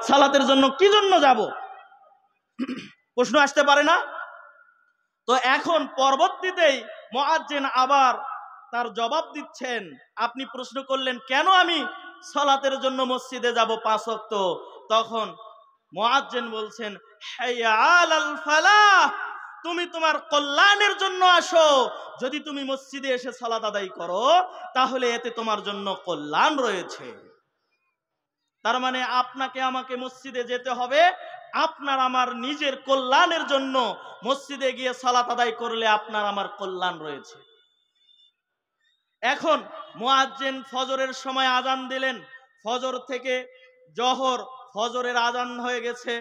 সালাতের জন্য কি জন্য যাব? প্রশ্ন আসতে পারে না? তো এখন পরবর্তীতেই মুয়াজ্জিন আবার তার জবাব দিচ্ছেন। আপনি প্রশ্ন করলেন কেন আমি সালাতের জন্য মসজিদে যাব 5 ওয়াক্ত? তখন মুয়াজ্জিন বলছেন, হাইয়া আলাল ফালাহ, তুমি তোমার কল্যাণের জন্য আসো। যদি তুমি মসজিদে এসে সালাত আদায় করো তাহলে এতে তোমার জন্য কল্যাণ রয়েছে। তার মানে আপনাকে আমাকে মসজিদে যেতে হবে আপনার আমার নিজের কল্যাণের জন্য। মসজিদে গিয়ে সালাত আদায় করলে আপনার আমার কল্যাণ রয়েছে। এখন মুয়াজ্জিন ফজরের সময় আজান দিলেন, ফজর থেকে জোহর, ফজরের আজান হয়ে গেছে।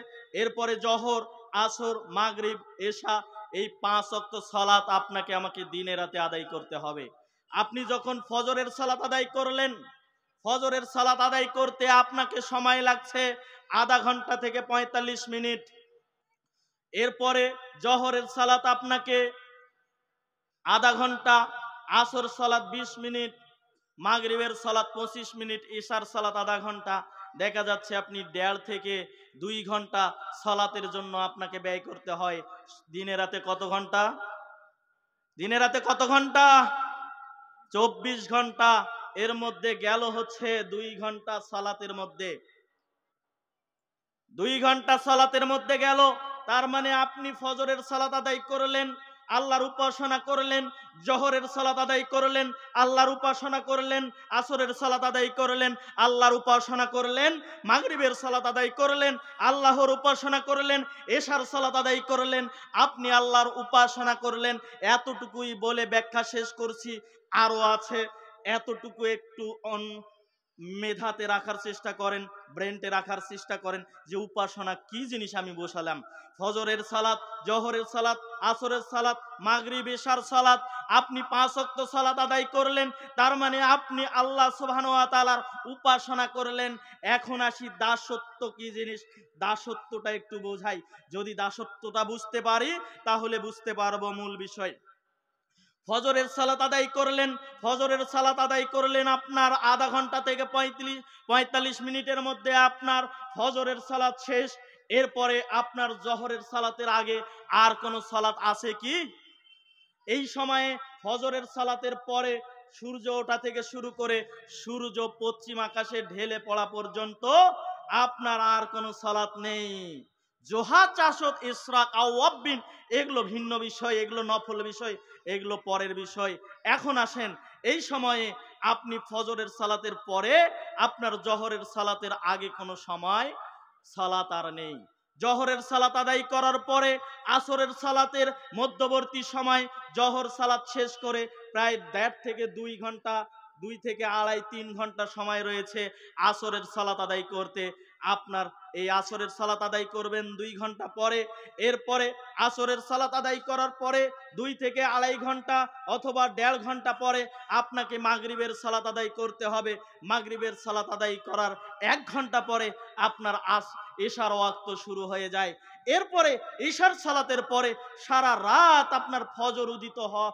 এরপরে জোহর, আসর, মাগরিব, এশা, এই 5 ওয়াক্ত সালাত আপনাকে আমাকে দিনে রাতে আদায় করতে হবে। আপনি যখন ফজরের সালাত আদায় করলেন, ফজরের সালাত আদায় করতে আপনাকে সময় লাগছে আধা ঘন্টা থেকে 45 মিনিট। এরপরে জোহরের সালাত আপনাকে আধা ঘন্টা, আসর সালাত 20 মিনিট, মাগরিবের সালাত 25 মিনিট, ইশার সালাত আধা ঘন্টা। দেখা যাচ্ছে আপনি 1.5 থেকে 2 ঘন্টা সালাতের জন্য আপনাকে ব্যয় করতে হয়। দিনে রাতে কত ঘন্টা? দিনে রাতে কত ঘন্টা? 24 ঘন্টা। এর মধ্যে গেল হচ্ছে 2 ঘন্টা সালাতের মধ্যে, 2 ঘন্টা সালাতের মধ্যে গেল। তার মানে আপনি ফজরের সালাত আদায় করলেন, আল্লাহর উপাসনা করলেন, জোহরের সালাত আদায় করলেন, আল্লাহর উপাসনা করলেন, আসরের সালাত আদায় করলেন, আল্লাহর উপাসনা করলেন, মাগরিবের সালাত আদায় করলেন, আল্লাহর উপাসনা করলেন, এশার সালাত আদায় করলেন, আপনি আল্লাহর উপাসনা করলেন। এতটুকুই বলে ব্যাখ্যা শেষ করছি। আরো আছে, এতটুকু একটু মেধাতে রাখার চেষ্টা করেন, ব্রেনতে রাখার চেষ্টা করেন যে উপাসনা কি জিনিস আমি বসালাম। ফজরের সালাত, জোহরের সালাত, আসরের সালাত, মাগরিব, এশার সালাত, আপনি 5 ওয়াক্ত সালাত আদায় করলেন। তার মানে আপনি আল্লাহ সুবহানাহু ওয়া তাআলার উপাসনা করলেন। এখন আসি দাসত্ব কি জিনিস। দাসত্বটা একটু বোঝাই। যদি দাসত্বটা বুঝতে পারি তাহলে বুঝতে পারবো মূল বিষয়। ফজরের সালাত আদায় করলেন, ফজরের সালাত আদায় করলেন আপনার আধা ঘন্টা থেকে 45 মিনিটের মধ্যে আপনার ফজরের সালাত শেষ। এরপরে আপনার জোহরের সালাতের আগে আর কোনো সালাত আছে কি? এই সময়ে ফজরের সালাতের পরে সূর্য ওঠা থেকে শুরু করে সূর্য পশ্চিম আকাশে ঢেলে পড়া পর্যন্ত আপনার আর কোনো সালাত নেই। জোহা, চাষত, ইশরাক, আওয়াবিন এগুলো ভিন্ন বিষয়, এগুলো নফল বিষয়, এগুলো পরের বিষয়। এখন আসেন, এই সময়ে আপনি ফজরের সালাতের পরে আপনার জোহরের সালাতের আগে কোনো সময় সালাত আর নেই। জোহরের সালাত আদায় করার পরে আসরের সালাতের মধ্যবর্তী সময় জোহর সালাত শেষ করে প্রায় 1.5 থেকে 2 ঘন্টা, 2 থেকে 2.5-3 ঘন্টা সময় রয়েছে আসরের সালাত আদায় করতে। আপনার এই আসরের সালাত আদায় করবেন 2 ঘন্টা পরে। এরপরে আসরের সালাত আদায় করার পরে 2 থেকে 2.5 ঘন্টা অথবা 1.5 ঘন্টা পরে আপনাকে মাগরিবের সালাত আদায় করতে হবে। মাগরিবের সালাত আদায় করার 1 ঘন্টা পরে আপনার এশার ওয়াক্ত শুরু হয়ে যায়। এরপরে এশার সালাতের পরে সারা রাত আপনার ফজর উদিত হওয়া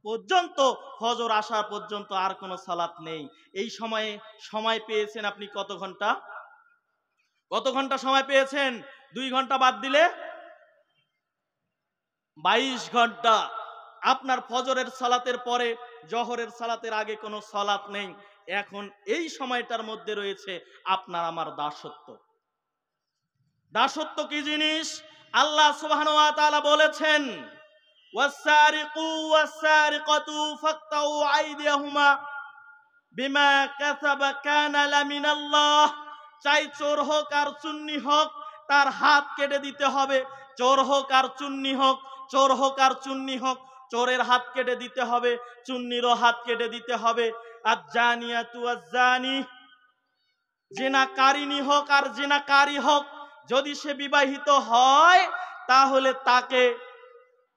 পর্যন্ত, ফজর আসা পর্যন্ত আর কোনো সালাত নেই। এই সময়ে সময় পেয়েছেন আপনি কত ঘন্টা? কত ঘন্টা সময় পেয়েছেন? 2 ঘন্টা বাদ দিলে 22 ঘন্টা। আপনার ফজরের সালাতের পরে জোহরের সালাতের আগে কোনো সালাত নেই। এখন এই সময়টার মধ্যে রয়েছে আপনার আমার দাসত্ব। দাসত্ব কি জিনিস? আল্লাহ সুবহানাহু ওয়া তাআলা বলেছেন, ওয়াস-সারিকু ওয়াস-সারিকাতু ফাকতাউ আইদিয়াহুমা বিমা কাসাবা কানা লামিনাল্লাহ। চাই চোর হোক আর চুন্নি হোক, তার হাত কেটে দিতে হবে। চোর হোক আর চুন্নি হোক, চোর হোক আর চুন্নি হোক, চোরের হাত কেটে দিতে হবে, চুন্নিরও হাত কেটে দিতে হবে। আজ-জানিয়াতু আজ-জানি, জিনাকারিনী হোক আর জিনাকারী হোক, যদি সে বিবাহিত হয় তাহলে তাকে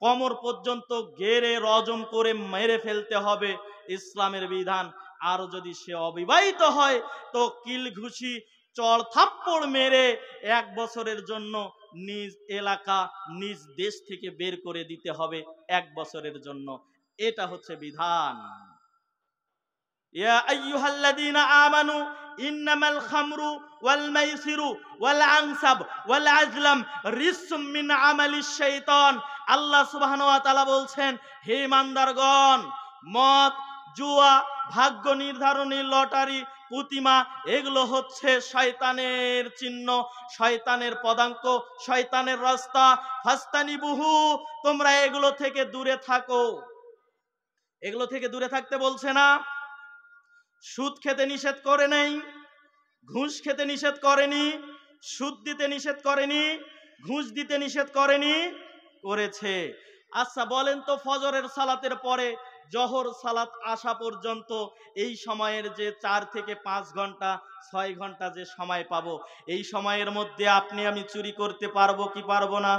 কোমর পর্যন্ত গেড়ে রজম করে মেরে ফেলতে হবে, ইসলামের বিধান। আর যদি সে অবিবাহিত হয় তো কিল ঘুষি চড় থাপ্পড় মেরে 1 বছরের জন্য নিজ এলাকা নিজ দেশ থেকে বের করে দিতে হবে 1 বছরের জন্য। এটা হচ্ছে বিধান। ইয়া আইয়ুহাল্লাযীনা আমানু ইন্নামাল খামরু ওয়াল মাইসিরু ওয়াল আনসাব ওয়াল আজলাম রিজসুম মিন আমালিশ শাইতান। আল্লাহ সুবহানাহু ওয়া তাআলা বলছেন, হে ঈমানদারগণ, মদ, জুয়া, ভাগ্য নির্ধারণী লটারি, প্রতিমা, এগুলো হচ্ছে শয়তানের চিহ্ন, শয়তানের পদাঙ্ক, শয়তানের রাস্তা। ফাস্তানিবুহু, তোমরা এগুলো থেকে দূরে থাকো। এগুলো থেকে দূরে থাকতে বলছে না? সুদ খেতে নিষেধ করে নাই, ঘুষ খেতে নিষেধ করেনি, সুদ দিতে নিষেধ করেনি, ঘুষ দিতে নিষেধ করেনি, করেছে। আচ্ছা বলেন তো, ফজরের সালাতের পরে জোহর সালাত আসা পর্যন্ত এই সময়ের যে 4 থেকে 5 ঘন্টা 6 ঘন্টা যে সময় পাবো, এই সময়ের মধ্যে আপনি আমি চুরি করতে পারবো কি পারবো না?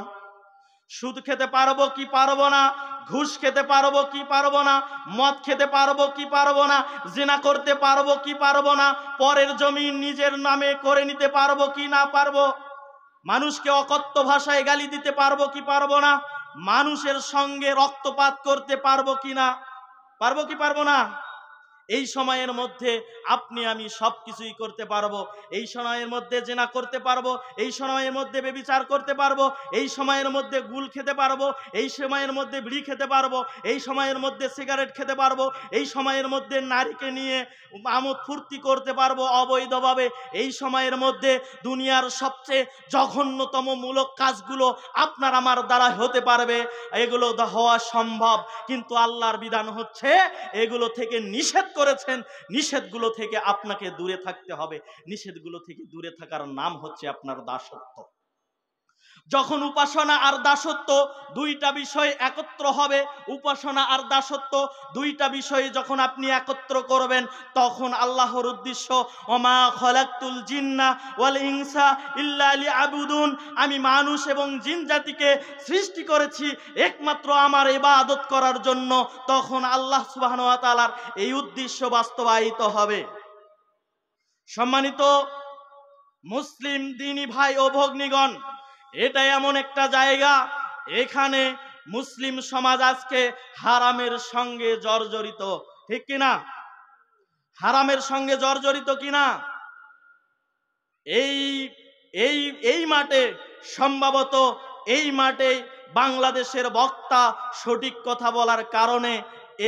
সুদ খেতে পারবো কি পারবো না? ঘুষ খেতে পারবো কি পারবো না? মদ খেতে পারবো কি পারবো না? জিনা করতে পারবো কি পারবো না? পরের জমি নিজের নামে করে নিতে পারবো কি না পারবো? মানুষকে অকথ্য ভাষায় গালি দিতে পারবো কি পারবো না? মানুষের সঙ্গে রক্তপাত করতে পারবো কি না? পারবো কি পারবো না? এই সময়ের মধ্যে আপনি আমি সবকিছুই করতে পারবো। এই সময়ের মধ্যে জিনা করতে পারবো, এই সময়ের মধ্যে ব্যভিচার করতে পারবো, এই সময়ের মধ্যে গুল খেতে পারবো, এই সময়ের মধ্যে বিড়ি খেতে পারবো, এই সময়ের মধ্যে সিগারেট খেতে পারবো, এই সময়ের মধ্যে নারীকে নিয়ে আমোদ ফুর্তি করতে পারবো অবৈধভাবে। এই সময়ের মধ্যে দুনিয়ার সবচেয়ে জঘন্যতম মূলক কাজগুলো আপনার আমার দ্বারা হতে পারবে। এগুলো হওয়া সম্ভব, কিন্তু আল্লাহর বিধান হচ্ছে এগুলো থেকে নিষেধ করেছেন। নিষেধগুলো থেকে আপনাকে দূরে থাকতে হবে। নিষেধগুলো থেকে দূরে থাকার নাম হচ্ছে আপনার দাসত্ব। যখন উপাসনা আর দাসত্ব দুইটা বিষয় একত্র হবে, উপাসনা আর দাসত্ব দুইটা বিষয় যখন আপনি একত্র করবেন, তখন আল্লাহর উদ্দেশ্য, ওমা খলাকতুল জিন্না ওয়াল ইনসা ইল্লা লিয়াবুদুন, আমি মানুষ এবং জিন জাতিকে সৃষ্টি করেছি একমাত্র আমার ইবাদত করার জন্য। তখন আল্লাহ সুবহানাহু ওয়া তাআলার এই উদ্দেশ্য বাস্তবায়িত হবে। সম্মানিত মুসলিম দিনী ভাই ও ভগ্নীগণ, এটা এমন একটা জায়গা, এখানে মুসলিম সমাজ আজকে হারামের সঙ্গে জর্জরিত, ঠিক কিনা? হারামের সঙ্গে জর্জরিত কিনা? এই মাঠে সম্ভবত এই মাঠে বাংলাদেশের বক্তা সঠিক কথা বলার কারণে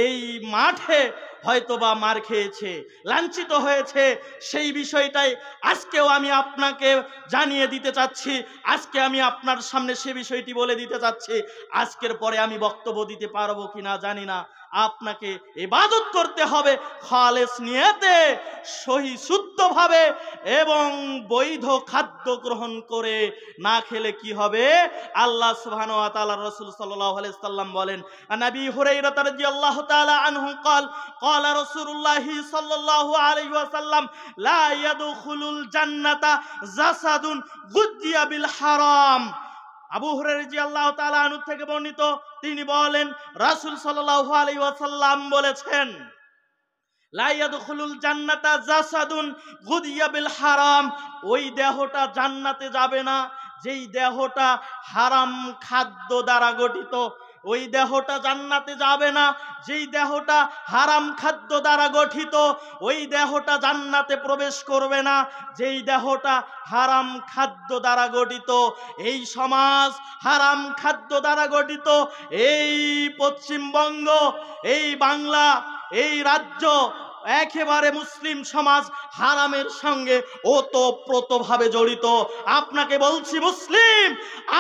এই মাঠে হয়তোবা মার খেয়েছে, লাঞ্ছিত হয়েছে। সেই বিষয়টাই আজকেও আমি আপনাকে জানিয়ে দিতে চাচ্ছি। আজকে আমি আপনার সামনে সে বিষয়টি বলে দিতে চাচ্ছি। আজকের পরে আমি বক্তব্য দিতে পারবো কিনা জানি না। আপনাকে ইবাদত করতে হবে খালেস নিয়তে, সহি শুদ্ধভাবে এবং বৈধ খাদ্য গ্রহণ করে। না খেলে কি হবে? আল্লাহ সুবহানাহু ওয়া তাআলা, রাসূল সাল্লাল্লাহু আলাইহি ওয়াসাল্লাম বলেন, নবী হুরায়রা রাদিয়াল্লাহু তাআলা আনহু قال قال رسول الله صلى الله عليه وسلم لا يدخل الجنة جسد غذي بالحرام। আবু হুরায়রা রাদিয়াল্লাহু তাআলা আনহু থেকে বর্ণিত, তিনি বলেন রাসূল সাল্লাল্লাহু আলাইহি ওয়াসাল্লাম বলেছেন, লা ইয়াদখুলুল জান্নাতা জাসাদুন গুদিয়া বিল হারাম, ওই দেহটা জান্নাতে যাবে না যেই দেহটা হারাম খাদ্য দ্বারা গঠিত। ওই দেহটা জান্নাতে যাবে না যেই দেহটা হারাম খাদ্য দ্বারা গঠিত। ওই দেহটা জান্নাতে প্রবেশ করবে না যেই দেহটা হারাম খাদ্য দ্বারা গঠিত। এই সমাজ হারাম খাদ্য দ্বারা গঠিত। এই পশ্চিমবঙ্গ, এই বাংলা, এই রাজ্য, একেবারে মুসলিম সমাজ হারামের সঙ্গে ওতপ্রোতভাবে জড়িত। আপনাকে বলছি মুসলিম,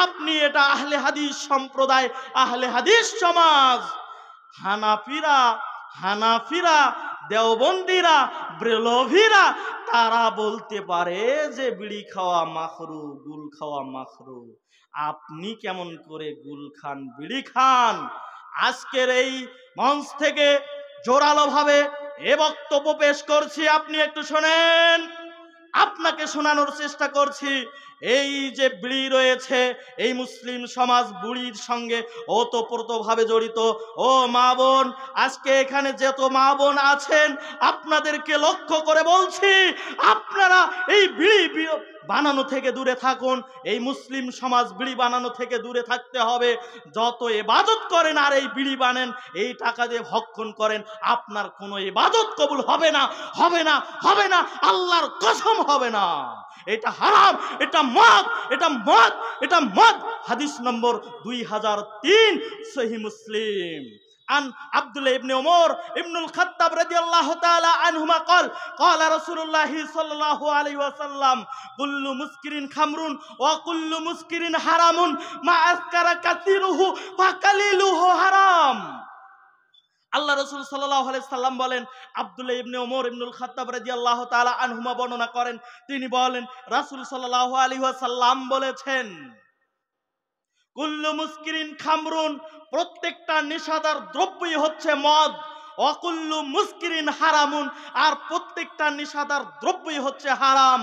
আপনি এটা আহলে হাদিস সম্প্রদায়, আহলে হাদিস সমাজ, হানাফিরা, দেওবন্দিরা, ব্রেলভিরা, তারা বলতে পারে যে বিড়ি খাওয়া মাখরু, গুল খাওয়া মাখরু। আপনি কেমন করে গুল খান, বিড়ি খান? আজকের এই মঞ্চ থেকে জোরালো ভাবে এ বক্তব্য পেশ করছি, আপনি একটু শোনেন। আপনাকে শোনানোর চেষ্টা করছি। এই যে বিড়ি রয়েছে, এই মুসলিম সমাজ বুড়ির সঙ্গে ওতপ্রোতভাবে জড়িত। ও মা বোন, আজকে এখানে যত মা বোন আছেন আপনাদেরকে লক্ষ্য করে বলছি, আপনারা এই বিড়ি বানানো থেকে দূরে থাকুন। এই মুসলিম সমাজ বিড়ি বানানো থেকে দূরে থাকতে হবে। যত ইবাদত করেন আর এই বিড়ি বানেন, এই টাকা দিয়ে ভক্ষণ করেন, আপনার কোনো ইবাদত কবুল হবে না, হবে না, হবে না, আল্লাহর কসম হবে না। এটা হারাম, এটা মদ, এটা মদ, এটা মদ। হাদিস নম্বর 2003 সহিহ মুসলিম। عن عبد الله بن عمر ابن الخطاب رضي الله تعالى عنهما قال قال رسول الله صلى الله عليه وسلم كل مسكر خمر وكل مسكر حرام ما أسكر كثيره فقليله حرام। আল্লাহ রাসূল সাল্লাল্লাহু আলাইহি সাল্লাম বলেন, আব্দুল্লাহ ইবনে ওমর ইবনুল খাত্তাব রাদিয়াল্লাহু তাআলা আনহুমা বর্ণনা করেন, তিনি বলেন রাসূল সাল্লাল্লাহু আলাইহি ওয়াসাল্লাম বলেছেন, কুল্লু মুসকিরিন খামরুন, প্রত্যেকটা নেশাদার দ্রব্যই হচ্ছে মদ। অকুল্লু মুসকিরিন হারামুন, আর প্রত্যেকটা নেশাদার দ্রব্যই হচ্ছে হারাম।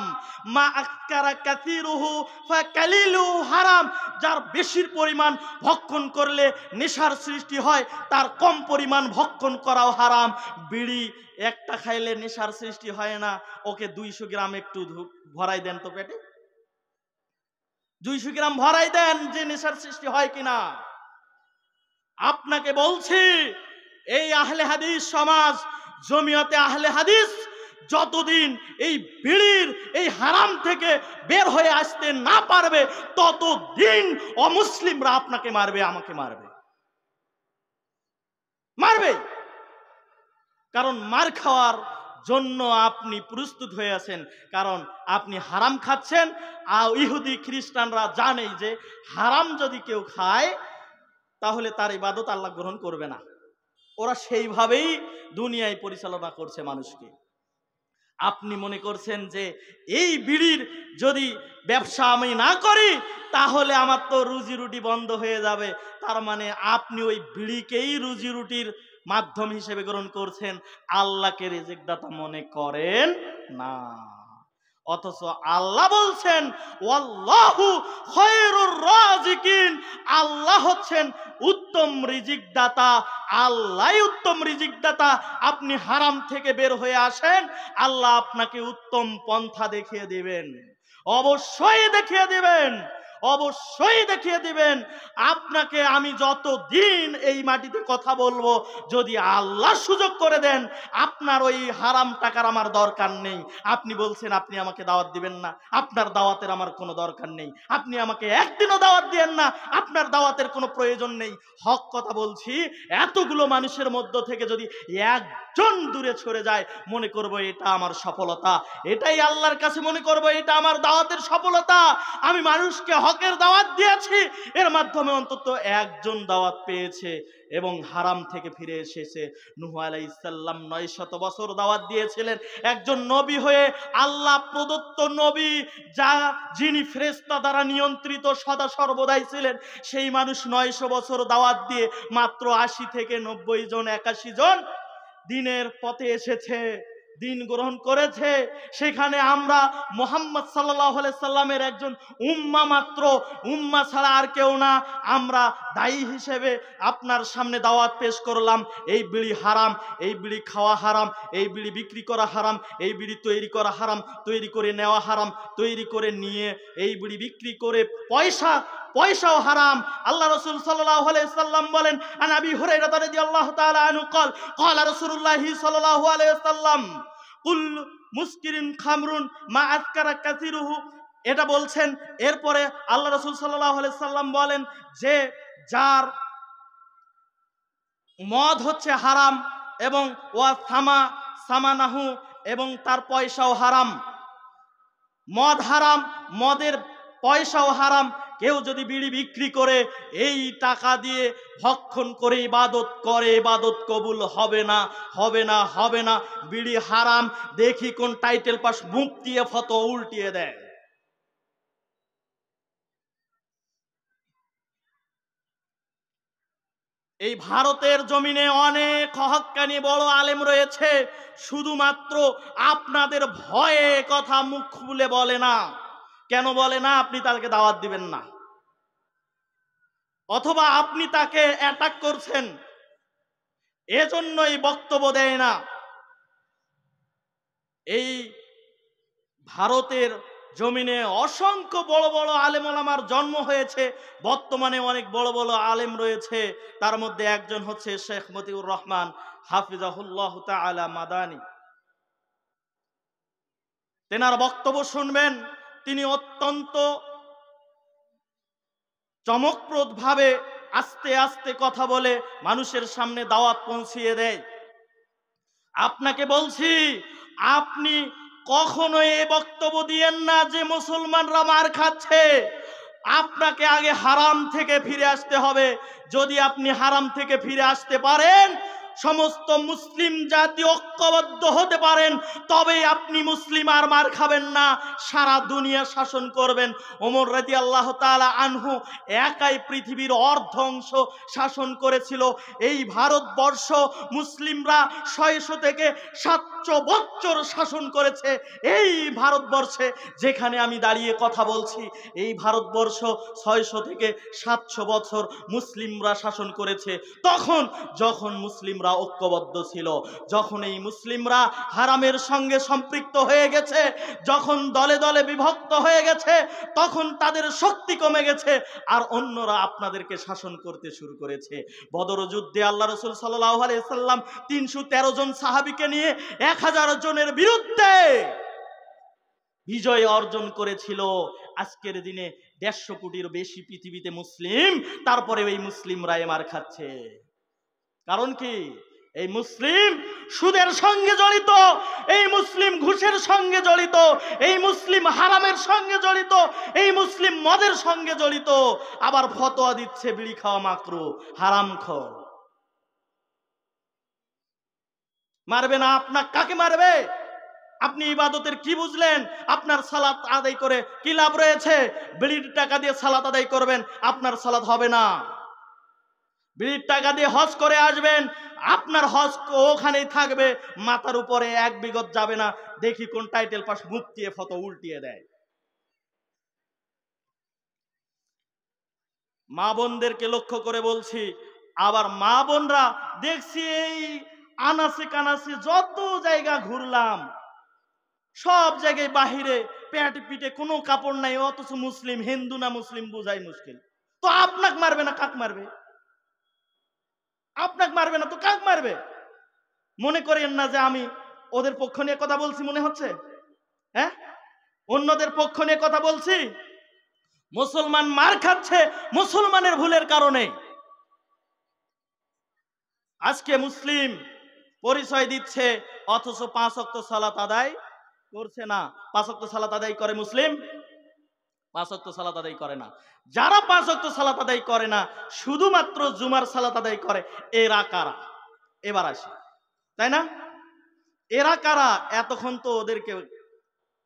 মা আককারা কাসিরুহু ফাকালিলুহু হারাম, যার বেশির পরিমাণ ভক্ষণ করলে নেশার সৃষ্টি হয়, তার কম পরিমাণ ভক্ষণ করাও হারাম। বিড়ি একটা খাইলে নেশার সৃষ্টি হয় না, ওকে 200 গ্রাম একটু ভরাই দেন তো পেটে, 200 গ্রাম ভরাই দেন, যে নেশার সৃষ্টি হয় কিনা। আপনাকে বলছি, এই আহলে হাদিস সমাজ, জমিয়তে আহলে হাদিস যতদিন এই বিড়ির এই হারাম থেকে বের হয়ে আসতে না পারবে, ততদিন অমুসলিমরা আপনাকে মারবে, আমাকে মারবে, মারবে। কারণ মার খাওয়ার জন্য আপনি প্রস্তুত হয়ে আছেন, কারণ আপনি হারাম খাচ্ছেন। আর ইহুদি খ্রিস্টানরা জানে যে হারাম যদি কেউ খায় তাহলে তার ইবাদত আল্লাহ গ্রহণ করবে না। ওরা সেইভাবেই দুনিয়ায় পরিচালনা করছে মানুষকে। আপনি মনে করছেন যে এই বিড়ির যদি ব্যবসা আমি না করি তাহলে আমার তো রুজি রুটি বন্ধ হয়ে যাবে, তার মানে আপনি ওই বিড়িকেই রুজি রুটির মাধ্যম হিসেবে গ্রহণ করছেন, আল্লাহকে রিজিক দাতা মনে করেন না। অথচ আল্লাহ বলছেন ওয়াল্লাহু খায়রুর রাজিকিন, আল্লাহ হচ্ছেন উত্তম রিজিক দাতা, আল্লাহই উত্তম রিজিক দাতা। আপনি হারাম থেকে বের হয়ে আসেন, আল্লাহ আপনাকে উত্তম পন্থা দেখিয়ে দিবেন, অবশ্যই দেখিয়ে দিবেন, অবশ্যই দেখিয়ে দিবেন। আপনাকে আমি যতদিন এই মাটিতে কথা বলবো, যদি আল্লাহ সুযোগ করে দেন, আপনার ওই হারাম টাকার আমার দরকার নেই। আপনি বলছেন আপনি আমাকে দাওয়াত দিবেন না, আপনার দাওয়াতের আমার কোনো দরকার নেই। আপনি আমাকে একদিনও দাওয়াত দিয়েন না, আপনার দাওয়াতের কোনো প্রয়োজন নেই। হক কথা বলছি, এতগুলো মানুষের মধ্য থেকে যদি একজন দূরে সরে যায়, মনে করব এটা আমার সফলতা, এটাই আল্লাহর কাছে মনে করব এটা আমার দাওয়াতের সফলতা। আমি মানুষকে হকের দাওয়াত দিয়েছি, এর মাধ্যমে অন্তত একজন দাওয়াত পেয়েছে এবং হারাম থেকে ফিরে এসেছে। নূহ আলাইহিস সালাম 900 বছর দাওয়াত দিয়েছিলেন, একজন নবী হয়ে, আল্লাহ প্রদত্ত নবী, যিনি ফেরেশতা দ্বারা নিয়ন্ত্রিত সদা সর্বদাই ছিলেন, সেই মানুষ 900 বছর দাওয়াত দিয়ে মাত্র 80 থেকে 90 জন 81 জন দিনের পথে এসেছে, দিন গ্রহণ করেছে। সেখানে আমরা মুহাম্মদ সাল্লাল্লাহু আলাইহি সাল্লামের একজন উম্মা মাত্র, উম্মা ছাড়া আর কেউ না। আমরা দায়ী হিসেবে আপনার সামনে দাওয়াত পেশ করলাম, এই বিড়ি হারাম, এই বিড়ি খাওয়া হারাম, এই বিড়ি বিক্রি করা হারাম, এই বিড়ি তৈরি করা হারাম, তৈরি করে নেওয়া হারাম, তৈরি করে নিয়ে এই বিড়ি বিক্রি করে পয়সাও হারাম। আল্লাহ রাসূল সাল্লাল্লাহু আলাইহি সাল্লাম বলেন, আন আবি হুরায়রা রাদিয়াল্লাহু তাআলা আনহু قال قال রাসূলুল্লাহ সাল্লাল্লাহু আলাইহি ওয়াসাল্লাম কুল্লু মুসকিরিন খামরুন মা আসকারা কাসিরুহু। এটা বলছেন, এরপরে আল্লাহ রাসূল সাল্লাল্লাহু আলাইহি সাল্লাম বলেন যে যার মদ হচ্ছে হারাম এবং ওয়া সামানাহু, এবং তার পয়সাও হারাম। মদ হারাম, মদের পয়সাও হারাম। কেউ যদি বিড়ি বিক্রি করে এই টাকা দিয়ে ভক্ষণ করে ইবাদত করে, ইবাদত কবুল হবে না, হবে না, হবে না। বিড়ি হারাম, দেখি কোন টাইটেল পাস মুফতিয়ে ফতোয়া উল্টিয়ে দেয়। এই ভারতের জমিনে অনেক হক্কানি বড় আলেম রয়েছে, শুধুমাত্র আপনাদের ভয়ে কথা মুখ খুলে বলে না। কেন বলে না আপনি তাকে দাওয়াত দিবেন না? অথবা আপনি তাকে অ্যাটাক করছেন, এজন্যই বক্তব্য দেয় না। এই ভারতের জমিনে অসংখ্য বড় বড় আলেম ওলামার জন্ম হয়েছে, বর্তমানে অনেক বড় বড় আলেম রয়েছে। তার মধ্যে একজন হচ্ছে শেখ মতিউর রহমান হাফিজাহুল্লাহ তাআলা মাদানী। তেনার বক্তব্য শুনবেন, তিনি অত্যন্ত চমকপ্রদ ভাবে আস্তে আস্তে কথা বলে মানুষের সামনে দাওয়াত পৌঁছিয়ে দেয়। আপনাকে বলছি, আপনি কখনো এই বক্তব্য দিয়েন না যে মুসলমানরা মার খাচ্ছে। আপনাকে আগে হারাম থেকে ফিরে আসতে হবে। যদি আপনি হারাম থেকে ফিরে আসতে পারেন, সমস্ত মুসলিম জাতি ঐক্যবদ্ধ হতে পারেন, তবেই আপনি মুসলিম আর মার খাবেন না, সারা দুনিয়া শাসন করবেন। ওমর রাদিয়াল্লাহু তাআলা আনহু একাই পৃথিবীর অর্ধাংশ শাসন করেছিল। এই ভারতবর্ষ মুসলিমরা 600 থেকে 700 বছর শাসন করেছে। এই ভারতবর্ষে যেখানে আমি দাঁড়িয়ে কথা বলছি, এই ভারতবর্ষ 600 থেকে 700 বছর মুসলিমরা শাসন করেছে। যখন মুসলিমরা ঐক্যবদ্ধ ছিল, যখন এই মুসলিমরা হারামের সঙ্গে সম্পৃক্ত হয়ে গেছে, যখন দলে দলে বিভক্ত হয়ে গেছে, তখন তাদের শক্তি কমে গেছে আর অন্যরা আপনাদেরকে শাসন করতে শুরু করেছে। বদর যুদ্ধে আল্লাহ রাসূল সাল্লাল্লাহু আলাইহি সাল্লাম 313 জন সাহাবীকে নিয়ে 1000 জনের বিরুদ্ধে বিজয় অর্জন করেছিল। আজকের দিনে 150 কোটির বেশি পৃথিবীতে মুসলিম, তারপরে এই মুসলিমরা মার খাচ্ছে। কারণ কি? এই মুসলিম সুদের সঙ্গে জড়িত, এই মুসলিম ঘুষের সঙ্গে জড়িত, এই মুসলিম হারামের সঙ্গে জড়িত, এই মুসলিম মদের সঙ্গে জড়িত, আবার ফতোয়া দিচ্ছে বিড়ি খাওয়া মাকরুহ, হারামখোর। মারবে না আপনার, কাকে মারবে? আপনি ইবাদতের কি বুঝলেন? আপনার সালাত আদায় করে কি লাভ রয়েছে? বিড়ির টাকা দিয়ে সালাত আদায় করবেন, আপনার সালাত হবে না। বিড়ির টাকা দিয়ে হজ করে আসবেন, আপনার হজ ওখানেই থাকবে, মাথার উপরে 1 বিগত যাবে না। দেখি কোন টাইটেল পাস মুফতিয়ে ফতো উল্টিয়ে দেয়। মা বোনদেরকে লক্ষ্য করে বলছি, আবার মা বোনরা দেখছি এই আনাসে কানাসে যত জায়গা ঘুরলাম, সব জায়গায় বাহিরে পেটে পিঠে কোনো কাপড় নাই, অথচ মুসলিম। হিন্দু না মুসলিম বুঝাই মুশকিল। তো আপনাকে মারবে না কাক মারবে? আপনাকে মারবে না তো কাক মারবে? মনে করেন না যে আমি ওদের পক্ষ নিয়ে কথা বলছি, মনে হচ্ছে হ্যাঁ অন্যদের পক্ষ নিয়ে কথা বলছি। মুসলমান মার খাচ্ছে মুসলমানের ভুলের কারণে। আজকে মুসলিম পরিচয় দিচ্ছে, অথচ 5 ওয়াক্ত সালাত আদায় করছে না। 5 ওয়াক্ত সালাত আদায় করে মুসলিম, 5 ওয়াক্ত সালাত আদায় করে না। যারা 5 ওয়াক্ত সালাত আদায় করে না, শুধুমাত্র জুমার সালাত আদায় করে, এরা কারা? এবার আসি, তাই না? এরা কারা? এতক্ষণ তো ওদেরকে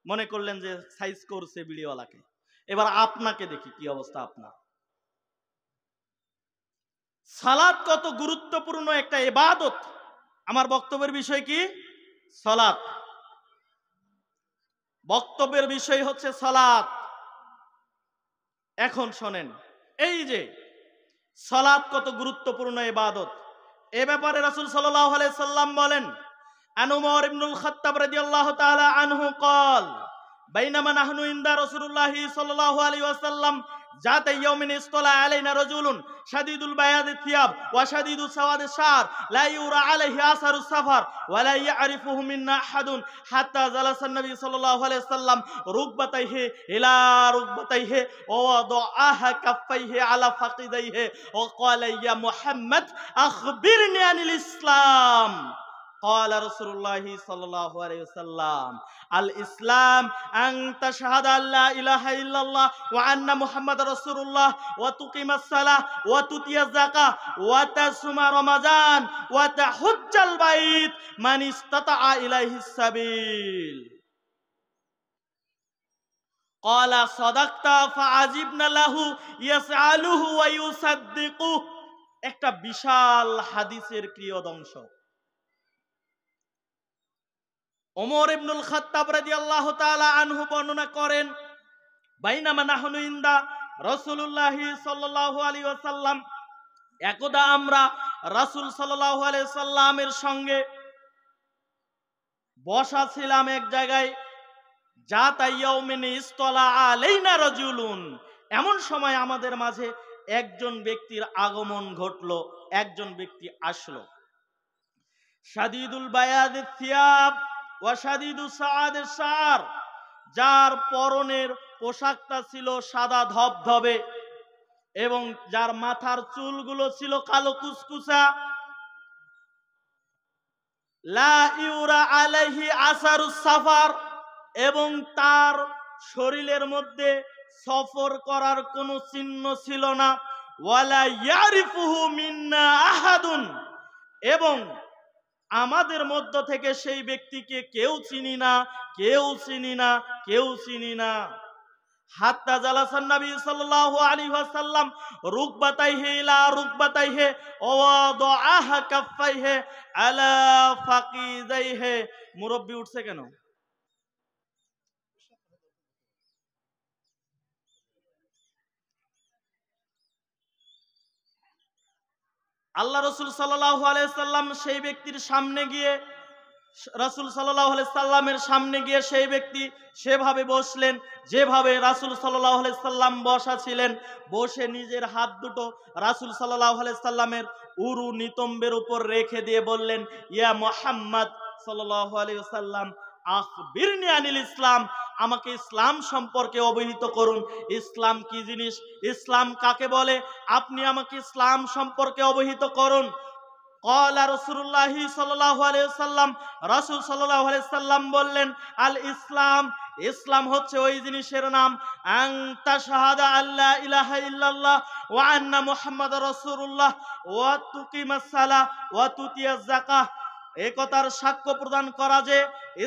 মনে করলেন যে সাইজ করছে বিড়িওয়ালাকে। এবার আপনাকে দেখি কি অবস্থা আপনার। সালাত কত গুরুত্বপূর্ণ একটা ইবাদত। আমার বক্তব্যের বিষয় কি? সালাত। বক্তব্যের বিষয় হচ্ছে সালাত। এখন শোনেন, এই যে সালাত কত গুরুত্বপূর্ণ ইবাদত, এ ব্যাপারে রাসূল সাল্লাল্লাহু আলাইহি সাল্লাম বলেন, আন উমর ইবনুল খাত্তাব রাদিয়াল্লাহু তাআলা আনহু قال বাইনামা নাহনু ইনদা রাসূলুল্লাহ সাল্লাল্লাহু আলাইহি ওয়াসাল্লাম জাতা ইয়াউমিন ইসতালা আলাইনা রাজুলুন শাদীদুল বায়াদি থিয়াব ওয়া শাদীদু সাওয়াদি শার লা ইউরা আলাইহি আসারুস সাফার ওয়া লা ইয়ারিফুহু মিন্না আহাদুন হাত্তা জালাসা নবী সাল্লাল্লাহু আলাইহি ওয়াসাল্লাম রুকবাতাইহি ইলা রুকবাতাইহি ওয়া ওয়াদাআহা কাফাইহি আলা ফাকিদাইহি ওয়া ক্বালা ইয়া মুহাম্মদ আখবিরনি আনিল ইসলাম। قال رسول الله صلى الله عليه وسلم الإسلام أن تشهد أن لا إله إلا الله وأن محمد رسول الله وتقيم الصلاة وتؤتي الزكاة وتصوم رمضان وتحج البيت من استطاع إليه السبيل قال صدقت فعجبنا له يسأله ويصدقه। একটা বিশাল হাদিসের ক্রিয়াদংশ। ওমর ইবনুল খাত্তাব রাদিয়াল্লাহু তাআলা আনহু বর্ণনা করেন, বাইনামা নাহনু ইনদা রাসূলুল্লাহি সাল্লাল্লাহু আলাইহি ওয়াসাল্লাম, একদা আমরা রাসূল সাল্লাল্লাহু আলাইহি ওয়াসাল্লামের সঙ্গে বসা ছিলাম এক জায়গায়। জাতা ইয়াউমিন ইসতলা আলাইনা রাজুলুন, এমন সময় আমাদের মাঝে একজন ব্যক্তির আগমন ঘটলো, একজন ব্যক্তি আসলো। শাদীদুল বায়াদিস সিয়াব ওয়া শাদীদুস সাআদিস শার, যার পরনের পোশাকটা ছিল সাদা ধবধবে এবং যার মাথার চুলগুলো ছিল কালো কুচকুচা। লা ইউরা আলাইহি আসারুস সাফার, এবং তার শরীরের মধ্যে সফর করার কোনো চিহ্ন ছিল না। ওয়ালা ইয়ারিফুহু মিন্না আহাদুন, এবং আমাদের মধ্য থেকে সেই ব্যক্তিকে কেউ চিনি না, কেউ চিনি না, কেউ চিনি না। হাত্তা জালাসান নবী সাল্লাল্লাহু আলাইহি ওয়াসাল্লাম রুকবাতাইহি ইলা রুকবাতাইহি ওয়া দাআহা কাফাইহি আলা ফাকিজাইহি। মুরব্বি উঠছে কেন? আল্লাহ রাসূল সাল্লাল্লাহু আলাইহি সাল্লাম সেই ব্যক্তির সামনে গিয়ে, রাসূল সাল্লাল্লাহু আলাইহি সাল্লামের সামনে গিয়ে সেই ব্যক্তি সেভাবে বসলেন যেভাবে রাসূল সাল্লাল্লাহু আলাইহি সাল্লাম বসা ছিলেন। বসে নিজের হাত দুটো রাসূল সাল্লাল্লাহু আলাইহি সাল্লামের উরু নিতম্বের উপর রেখে দিয়ে বললেন, ইয়া মুহাম্মদ সাল্লাল্লাহু আলাইহি সাল্লাম, আখবিরনি আনিল ইসলাম, আমাকে ইসলাম সম্পর্কে অবহিত করুন। ইসলাম কি জিনিস, ইসলাম কাকে বলে, আপনি আমাকে ইসলাম সম্পর্কে অবহিত করুন। ক্বালা রাসূলুল্লাহ সাল্লাল্লাহু আলাইহি ওয়াসাল্লাম, রাসূল সাল্লাল্লাহু আলাইহি ওয়াসাল্লাম বললেন, আল ইসলাম, ইসলাম হচ্ছে ওই জিনিসের নাম, আন তাশহাদা আল্লা ইলাহা ইল্লাল্লাহ ওয়া আন্না মুহাম্মাদার রাসূলুল্লাহ ওয়া তুকিমাস সালাহ ওয়া তুতিয়াজ যাকাহ, একতার সাক্ষ্য প্রদান করা যে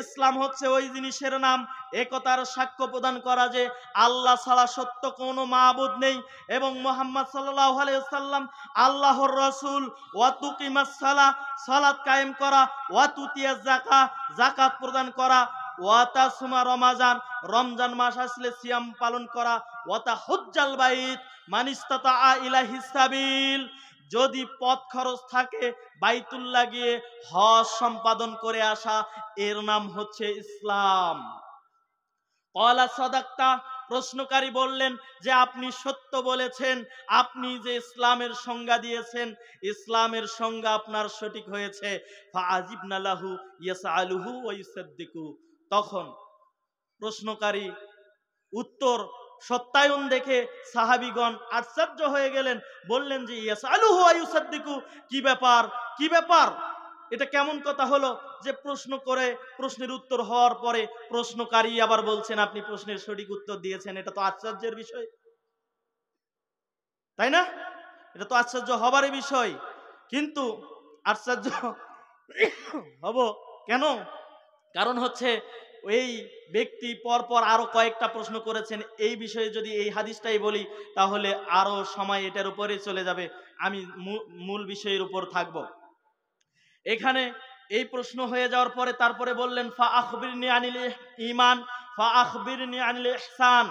ইসলাম হচ্ছে ওই জিনিসের নাম, একতার সাক্ষ্য প্রদান করা যে আল্লাহ ছাড়া সত্য কোনো মাবুদ নেই এবং মুহাম্মদ সাল্লাল্লাহু আলাইহি ওয়াসাল্লাম আল্লাহর রাসূল, ওয়া তুকিমাস সালাহ, সালাত কায়েম করা, ওয়া তুতিয়াজ যাকাহ, যাকাত প্রদান করা, ওয়া তাসুমা রমাজান, রমজান মাস আসলে সিয়াম পালন করা, ওয়া তাহুজ্জাল বাইত মান ইসতাতা ইলাইহিস সাবিল, যদি পথ খরচ থাকে বাইতুল্লাহ গিয়ে হজ সম্পাদন করে আসা, এর নাম হচ্ছে ইসলাম। ক্বালা সাদাকতা, প্রশ্নকারী বললেন যে আপনি সত্য বলেছেন, আপনি যে ইসলামের সংজ্ঞা দিয়েছেন, ইসলামের সংজ্ঞা আপনার সঠিক হয়েছে। ফাআজিবনা লাহু ইয়াসআলুহু ওয়া ইউসাদ্দিকু, তখন প্রশ্নকারী উত্তর সত্যায়ন দেখে সাহাবীগণ আশ্চর্য হয়ে গেলেন, বললেন যে ইয়াসআলুহু ওয়া ইউসাদ্দিকু, কি ব্যাপার, কি ব্যাপার, এটা কেমন কথা হলো যে প্রশ্ন করে প্রশ্নের উত্তর হওয়ার পরে প্রশ্নকারী আবার বলছেন আপনি প্রশ্নের সঠিক উত্তর দিয়েছেন, এটা তো আশ্চর্যের বিষয়, তাই না? এটা তো আশ্চর্য হবারই বিষয়। কিন্তু আশ্চর্য হব কেন? কারণ হচ্ছে এই ব্যক্তি পরপর আরো কয়েকটা প্রশ্ন করেছেন। এই বিষয়ে যদি এই হাদিসটাই বলি তাহলে আরো সময় এটার উপরে চলে যাবে, আমি মূল বিষয়ের উপর থাকব। এখানে এই প্রশ্ন হয়ে যাওয়ার পরে তারপরে বললেন ফা আখবিরনি আনিল ঈমান, ফা আখবিরনি আনিল ইহসান,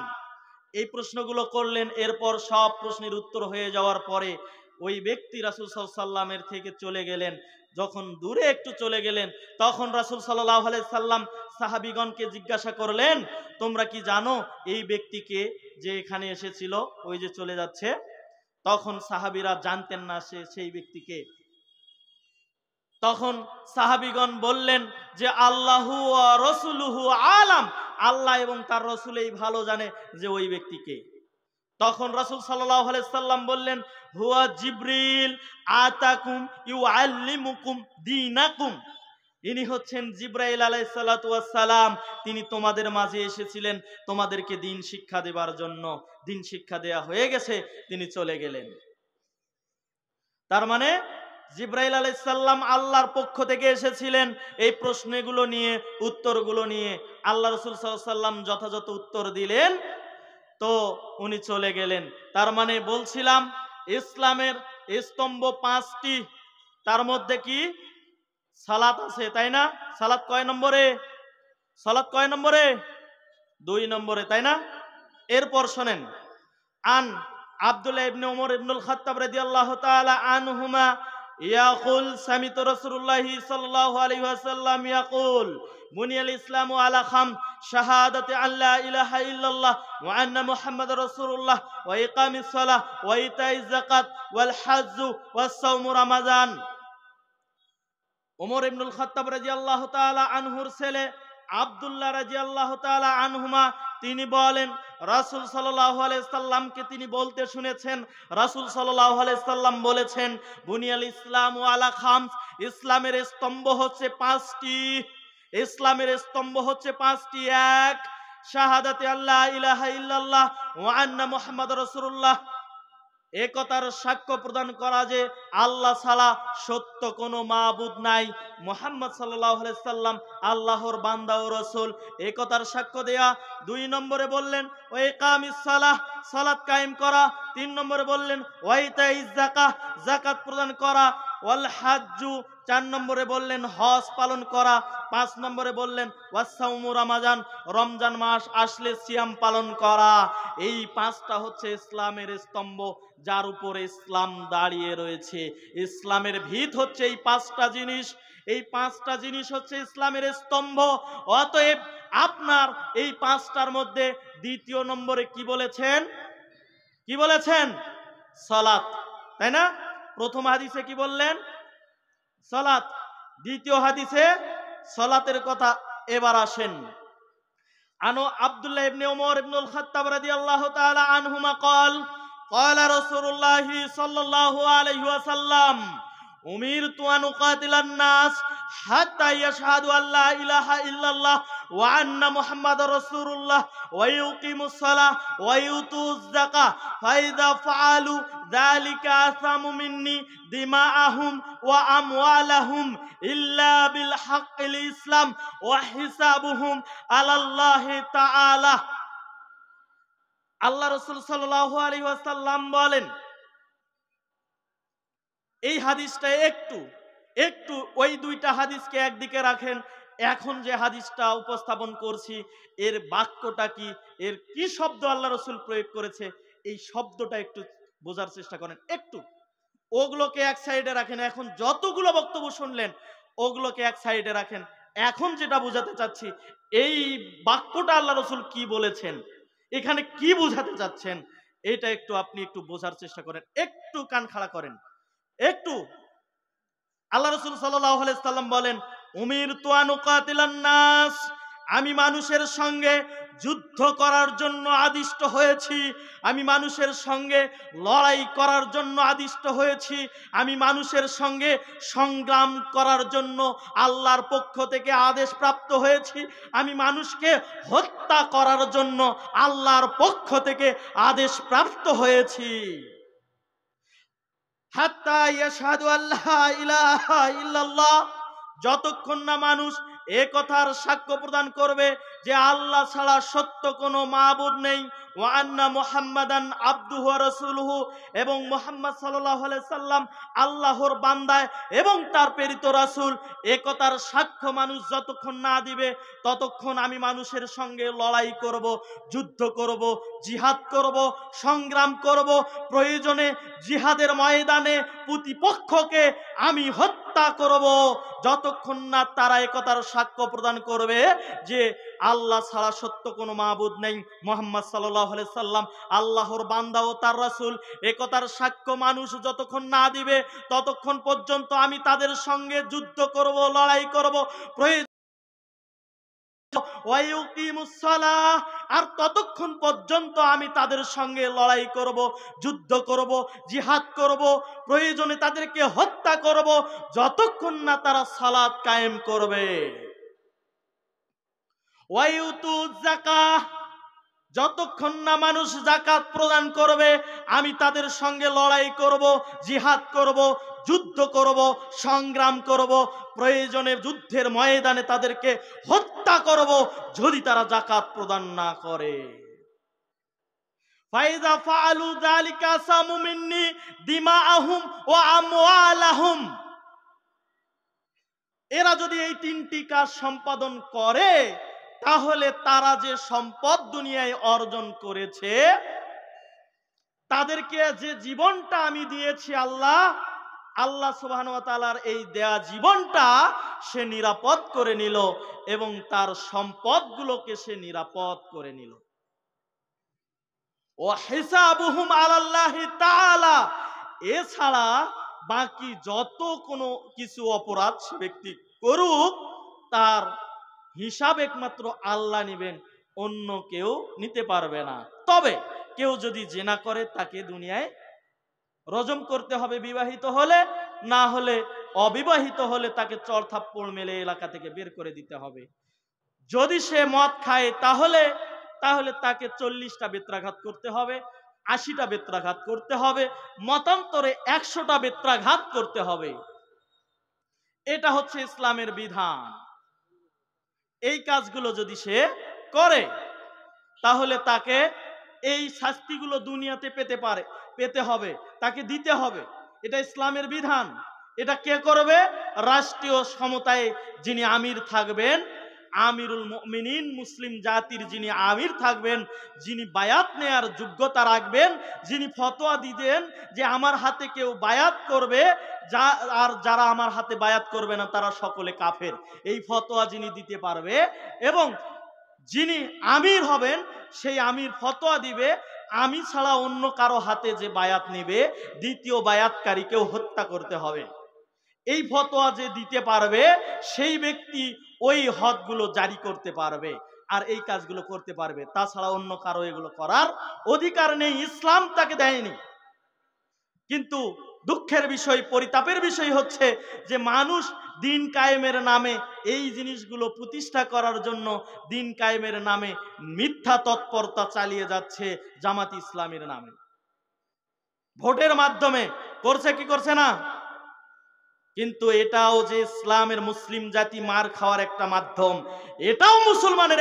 এই প্রশ্নগুলো করলেন। এরপর সব প্রশ্নের উত্তর হয়ে যাওয়ার পরে ওই ব্যক্তি রাসূল সাল্লাল্লাহু আলাইহি সাল্লামের থেকে চলে গেলেন। যখন দূরে একটু চলে গেলেন তখন রাসূল সাল্লাল্লাহু আলাইহি সাল্লাম সাহাবীগণকে জিজ্ঞাসা করলেন, তোমরা কি জানো এই ব্যক্তিকে যে এখানে এসেছিল, ওই যে চলে যাচ্ছে? তখন সাহাবীরা জানতেন না সেই ব্যক্তিকে। তখন সাহাবীগণ বললেন যে আল্লাহু ওয়া রাসূলুহু আলাম, আল্লাহ এবং তার রাসূলই ভালো জানে যে ওই ব্যক্তিকে। তখন রাসূল সাল্লাল্লাহু আলাইহি সাল্লাম বললেন, হুয়া জিবরিল আতাকুম ইউআল্লিমুকুম দীনাকুম, ইনি হচ্ছেন জিবরাইল আলাইহিস সালাতু ওয়াস সালাম, তিনি তোমাদের মাঝে এসেছিলেন তোমাদেরকে দ্বীন শিক্ষা দেবার জন্য। দ্বীন শিক্ষা দেয়া হয়ে গেছে, তিনি চলে গেলেন। তার মানে জিবরাইল আলাইহিস সালাম আল্লাহর পক্ষ থেকে এসেছিলেন এই প্রশ্নগুলো নিয়ে, উত্তরগুলো নিয়ে। আল্লাহ রাসূল সাল্লাল্লাহু আলাইহি সাল্লাম যথাযথ উত্তর দিলেন, তো উনি চলে গেলেন। তার মানে বলছিলাম ইসলামের স্তম্ভ 5টি, তার মধ্যে কি সালাত আছে, তাই না? সালাত কয় নম্বরে? সালাত কয় নম্বরে? 2 নম্বরে, তাই না? এরপর শোনেন, আন আব্দুল্লাহ ইবনে ওমর ইবনুল খাত্তাব রাদিয়াল্লাহু তাআলা আনহুমা ইয়াকুল সামিতু রাসূলুল্লাহি সাল্লাল্লাহু আলাইহি ওয়াসাল্লাম ইয়াকুল বুনিয়াল ইসলামু আলা খাম শাহাদাতি আল্লা ইলাহা ইল্লাল্লাহ ওয়া আন্না মুহাম্মাদুর রাসূলুল্লাহ ওয়া ইকামিস সালাহ ওয়া ইতাইজ যাকাত ওয়াল হজ্জ ওয়াস সাওমু রমাজান। ওমর ইবনুল খাত্তাব রাদিয়াল্লাহু তাআলা আনহুর ছেলে আব্দুল্লাহ রাদিয়াল্লাহু তাআলা আনহুমা তিনি বলেন, রাসূল সাল্লাল্লাহু আলাইহি সাল্লামকে তিনি বলতে শুনেছেন, রাসূল সাল্লাল্লাহু আলাইহি সাল্লাম বলেছেন, বুনিয়াল ইসলামু আলা খামস, ইসলামের স্তম্ভ হচ্ছে পাঁচটি। ইসলামের স্তম্ভ হচ্ছে পাঁচটি। এক, শাহাদাতে আল্লাহ ইলাহা ইল্লাল্লাহ ওয়া আন্না মুহাম্মাদুর রাসূলুল্লাহ, একতার সাক্ষ্য প্রদান করা যে আল্লাহ ছাড়া সত্য কোনো মাবুদ নাই, মুহাম্মদ সাল্লাল্লাহু আলাইহি সাল্লাম আল্লাহর বান্দা ও রাসূল, একতার সাক্ষ্য দেয়া। দুই নম্বরে বললেন ওয়া ইকামিস সালাহ, সালাত কায়েম করা। তিন নম্বরে বললেন ওয়া ইতাইজ যাকাহ, যাকাত প্রদান করা। ওয়াল হাজ্জু, চার নম্বরে বললেন হজ পালন করা। পাঁচ নম্বরে বললেন ওয়াস সাওমু রমাজান, রমজান মাস আসলে সিয়াম পালন করা। এই পাঁচটা হচ্ছে ইসলামের স্তম্ভ, যার উপরে ইসলাম দাঁড়িয়ে রয়েছে। ইসলামের ভিত হচ্ছে এই পাঁচটা জিনিস। এই পাঁচটা জিনিস হচ্ছে ইসলামের স্তম্ভ। অতএব আপনার এই পাঁচটার মধ্যে দ্বিতীয় নম্বরে কি বলেছেন? কি বলেছেন? সালাত, তাই না? প্রথম হাদিসে কি বললেন? সালাত। দ্বিতীয় হাদিসে সালাতের কথা। এবার আসেন, আনো আব্দুল্লাহ ইবনে ওমর ইবনুল খাত্তাব রাদিয়াল্লাহু তাআলা আনহুমা قال قال رسول الله صلى الله عليه وسلم أمرت أن أقاتل الناس حتى يشهدوا أن لا إله إلا الله وأن محمد رسول الله ويقيموا الصلاة ويؤتوا الزكاة فإذا فعلوا ذلك أثموا مني دماءهم وأموالهم إلا بالحق الإسلام وحسابهم على الله تعالى। আল্লাহ রাসূল সাল্লাল্লাহু আলাইহি ওয়াসাল্লাম বলেন, এই হাদিসটা একটু ওই দুইটা হাদিসকে একদিকে রাখেন। এখন যে হাদিসটা উপস্থাপন করছি, এর বাক্যটা কি, এর কি শব্দ আল্লাহ রাসূল প্রয়োগ করেছে, এই শব্দটা একটু বোঝার চেষ্টা করেন। একটু ওগুলোকে এক সাইডে রাখেন। এখন যতগুলো বক্তব্য শুনলেন ওগুলোকে এক সাইডে রাখেন। এখন যেটা বোঝাতে চাচ্ছি, এই বাক্যটা আল্লাহ রাসূল কি বলেছেন, এখানে কি বোঝাতে চাচ্ছেন, এটা আপনি একটু বোঝার চেষ্টা করেন। একটু কান খাড়া করেন। একটু আল্লাহ রাসূল সাল্লাল্লাহু আলাইহি সাল্লাম বলেন, উমিরতু আন উকাতিলান নাস, আমি মানুষের সঙ্গে যুদ্ধ করার জন্য আদিষ্ট হয়েছি। আমি মানুষের সঙ্গে লড়াই করার জন্য আদিষ্ট হয়েছি। আমি মানুষের সঙ্গে সংগ্রাম করার জন্য আল্লাহর পক্ষ থেকে আদেশ প্রাপ্ত হয়েছি। আমি মানুষকে হত্যা করার জন্য আল্লাহর পক্ষ থেকে আদেশ প্রাপ্ত হয়েছি। হাত্তা ইয়াশহাদু আল্লা ইলাহা ইল্লাল্লাহ, যতক্ষণ না মানুষ এ কথার সাক্ষ্য প্রদান করবে যে আল্লাহ ছাড়া সত্য কোনো মাবুদ নেই, ওয়া আন্না মুহাম্মাদান আবদুহু ওয়া রাসূলুহু, এবং মুহাম্মদ সাল্লাল্লাহু আলাইহি সাল্লাম আল্লাহর বান্দা এবং তার প্রেরিত রাসূল। এ কথার সাক্ষ্য মানুষ যতক্ষণ না দিবে ততক্ষণ আমি মানুষের সঙ্গে লড়াই করব, যুদ্ধ করব, জিহাদ করব, সংগ্রাম করব। প্রয়োজনে জিহাদের ময়দানে প্রতিপক্ষকে আমি হত্যা করব, যতক্ষণ না তারা এ কথার সাক্ষ্য প্রদান করবে যে আল্লাহ ছাড়া সত্য কোনো মাবুদ নেই, মুহাম্মদ সাল্লাল্লাহু আলাইহি সাল্লাম আল্লাহর বান্দা ও তার রাসূল। এ কথার সাক্ষ্য মানুষ যতক্ষণ না দিবে ততক্ষণ পর্যন্ত আমি তাদের সঙ্গে যুদ্ধ করব, লড়াই করব। আর ততক্ষণ পর্যন্ত আমি তাদের সঙ্গে লড়াই করব, যুদ্ধ করব, জিহাদ করব, প্রয়োজনে তাদেরকে হত্যা করব, যতক্ষণ না তারা সালাত কায়েম করবে। ওয়ায়ুতু যাকাহ, যতক্ষণ না মানুষ যাকাত প্রদান করবে আমি তাদের সঙ্গে লড়াই করব, জিহাদ করব, যুদ্ধ করব, সংগ্রাম করব, প্রয়োজনে যুদ্ধের ময়দানে তাদেরকে হত্যা করব যদি তারা যাকাত প্রদান না করে। ফাইযা ফাআলু যালিকা সামু মিন্নি দিমাআহুম ওয়া আমওয়ালাহুম, এরা যদি এই তিনটি কাজ সম্পাদন করে তাহলে তারা যে সম্পদ দুনিয়ায় অর্জন করেছে, তাদেরকে যে জীবনটা আমি দিয়েছি আল্লাহ সুবহানাহু ওয়া তাআলার এই দেয়া জীবনটা সে নিরাপদ করে নিল এবং তার সম্পদগুলোকে সে নিরাপদ করে নিল। ওয়া হিসাবুহুম আলাল্লাহি তাআলা, এছাড়া বাকি যত কোনো কিছু অপরাধ সে ব্যক্তি করুক, তার হিসাব একমাত্র আল্লাহ নেবেন, অন্য কেউ নিতে পারবে না। তবে কেউ যদি জিনা করে তাকে দুনিয়ায় রজম করতে হবে বিবাহিত হলে, না হলে অবিবাহিত হলে তাকে চড় থাপ্পড় মেলে এলাকা থেকে বের করে দিতে হবে। যদি সে মদ খায় তাহলে তাকে 40টা বেত্রাঘাত করতে হবে, 80টা বেত্রাঘাত করতে হবে, মতান্তরে 100টা বেত্রাঘাত করতে হবে। এটা হচ্ছে ইসলামের বিধান। এই কাজগুলো যদি সে করে তাহলে তাকে এই শাস্তিগুলো দুনিয়াতে পেতে হবে, তাকে দিতে হবে। এটা ইসলামের বিধান। এটা কে করবে? রাষ্ট্রীয় ক্ষমতায় যিনি আমির থাকবেন, আমিরুল মুমিনিন, মুসলিম জাতির যিনি আমির থাকবেন, যিনি বায়াত নেয়ার যোগ্যতা রাখবেন, যিনি ফতোয়া দিবেন যে আমার হাতে কেউ বায়াত করবে, আর যারা আমার হাতে বায়াত করবে না তারা সকলে কাফের, এই ফতোয়া যিনি দিতে পারবে এবং যিনি আমির হবেন সেই আমির ফতোয়া দিবে আমি ছাড়া অন্য কারো হাতে যে বায়াত নেবে দ্বিতীয় বায়াতকারীকেও হত্যা করতে হবে। এই ফতোয়া যে দিতে পারবে সেই ব্যক্তি ওই হদগুলো জারি করতে পারবে আর এই কাজগুলো করতে পারবে, তাছাড়া অন্য কারো এগুলো করার অধিকার নেই, ইসলাম তাকে দেয়নি। কিন্তু দুঃখের বিষয়, পরিতাপের বিষয় হচ্ছে যে মানুষ দিন কায়েমের নামে এই জিনিসগুলো প্রতিষ্ঠা করার জন্য দিন কায়েমের নামে মিথ্যা তৎপরতা চালিয়ে যাচ্ছে জামাত ইসলামের নামে। ভোটের মাধ্যমে করছে কি করছে না, কিন্তু এটাও যে ইসলামের মুসলিম জাতি মার খাওয়ার একটা মাধ্যম, এটাও মুসলমানের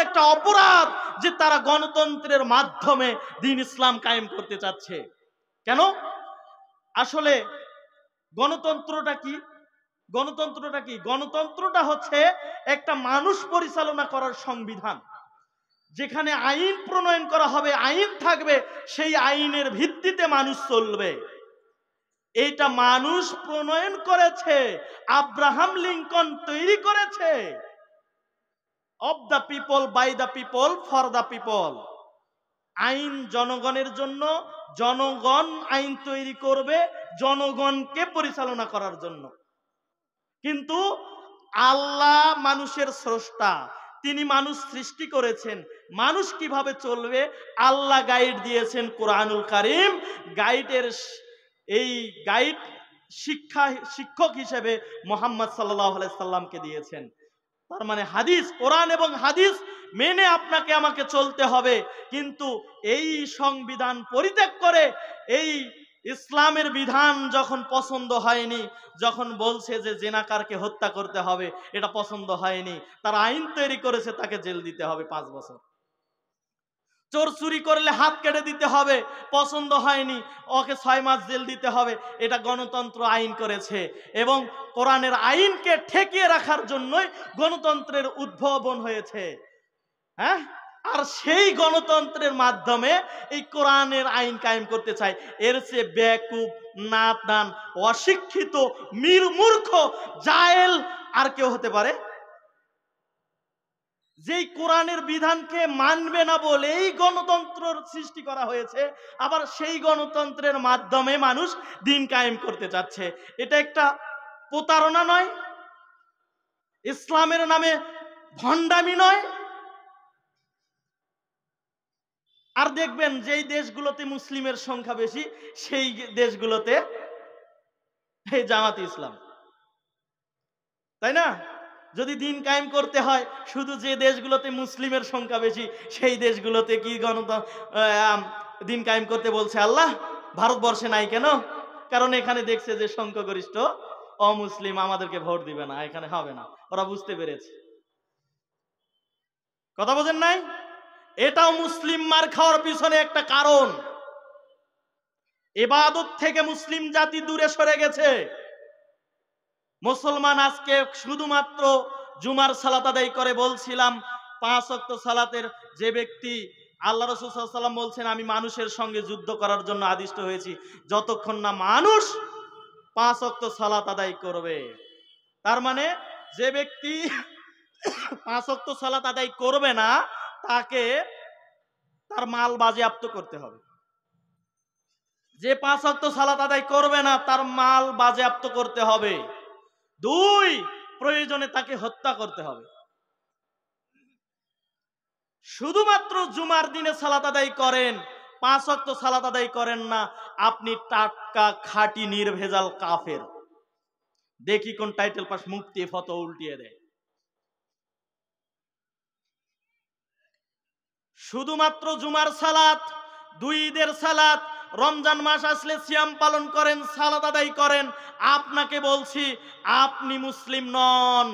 একটা অপরাধ যে তারা গণতন্ত্রের মাধ্যমে দিন ইসলাম কায়েম করতে চাচ্ছে। কেন? আসলে গণতন্ত্রটা কি? গণতন্ত্রটা হচ্ছে একটা মানুষ পরিচালনা করার সংবিধান, যেখানে আইন প্রণয়ন করা হবে, আইন থাকবে, সেই আইনের ভিত্তিতে মানুষ চলবে। এইটা মানুষ প্রণয়ন করেছে, আব্রাহাম লিঙ্কন তৈরি করেছে। Of the people, by the people, for the people. আইন জনগণের জন্য, জনগণ আইন তৈরি করবে জনগণকে পরিচালনা করার জন্য। কিন্তু আল্লাহ মানুষের স্রষ্টা, তিনি মানুষ সৃষ্টি করেছেন, মানুষ কিভাবে চলবে আল্লাহ গাইড দিয়েছেন কোরআনুল কারীম। এই গাইড শিক্ষক হিসেবে মুহাম্মদ সাল্লাল্লাহু আলাইহি সাল্লামকে দিয়েছেন। তার মানে হাদিস, কোরআন এবং হাদিস মেনে আপনাকে আমাকে চলতে হবে। কিন্তু এই সংবিধান পরিত্যাগ করে এই ইসলামের বিধান যখন পছন্দ হয়নি, যখন বলছে যে জেনাকারকে হত্যা করতে হবে, এটা পছন্দ হয়নি, তারা আইন তৈরি করেছে তাকে জেল দিতে হবে 5 বছর। চোর চুরি করলে হাত কেটে দিতে হবে, পছন্দ হয়নি, ওকে 6 মাস জেল দিতে হবে। এটা গণতন্ত্র আইন করেছে এবং কোরআনের আইনকে ঠেকিয়ে রাখার জন্যই গণতন্ত্রের উদ্ভাবন হয়েছে। হ্যাঁ, আর সেই গণতন্ত্রের মাধ্যমে এই কোরআনের আইন কায়েম করতে চায়। এর চেয়ে বেকুব, নাদান, অশিক্ষিত, মূর্খ, জাহেল আর কেউ হতে পারে? যেই কোরআনের বিধানকে মানবে না বলেই গণতন্ত্রের সৃষ্টি করা হয়েছে, আবার সেই গণতন্ত্রের মাধ্যমে মানুষ দিন কায়েম করতে চাচ্ছে। এটা একটা প্রতারণা নয়? ইসলামের নামে ভণ্ডামি নয়? আর দেখবেন যেই দেশগুলোতে মুসলিমের সংখ্যা বেশি সেই দেশগুলোতে এই জামাত ইসলাম, তাই না? যদি দিন কায়েম করতে হয় শুধু যে দেশগুলোতে মুসলিমের সংখ্যা বেশি সেই দেশগুলোতে কি দিন কায়েম করতে বলছে আল্লাহ? ভারতবর্ষে নাই কেন? কারণ এখানে দেখছে যে সংখ্যাগরিষ্ঠ অমুসলিম, আমাদেরকে ভোট দিবে না, এখানে হবে না। ওরা বুঝতে পেরেছে। কথা বোঝেন নাই? এটাও মুসলিম মার খাওয়ার পিছনে একটা কারণ। ইবাদত থেকে মুসলিম জাতি দূরে সরে গেছে। মুসলমান আজকে শুধুমাত্র জুমার সালাত আদায় করে। বলছিলাম 5 ওয়াক্ত সালাতের যে ব্যক্তি, আল্লাহ রাসূল সাল্লাল্লাহু আলাইহি ওয়াসাল্লাম বলছেন আমি মানুষের সঙ্গে যুদ্ধ করার জন্য আদিষ্ট হয়েছি যতক্ষণ না মানুষ 5 ওয়াক্ত সালাত আদায় করবে। তার মানে যে ব্যক্তি 5 ওয়াক্ত সালাত আদায় করবে না তাকে তার মাল বাজেয়াপ্ত করতে হবে। যে 5 ওয়াক্ত সালাত আদায় করবে না তার মাল বাজেয়াপ্ত করতে হবে। 2, প্রয়োজনে তাকে হত্যা করতে হবে। শুধুমাত্র জুমার দিনে সালাত আদায় করেন, 5 ওয়াক্ত সালাত আদায় করেন না, আপনি টাটকা খাঁটি নির্ভেজাল কাফের। দেখি কোন টাইটেল পাস মুফতি ফতোয়া উল্টিয়ে দেয়। শুধুমাত্র জুমার সালাত, 2 ঈদের সালাত, রমজান মাস আসলে সিয়াম পালন করেন, সালাত আদায় করেন, আপনাকে বলছি আপনি মুসলিম নন,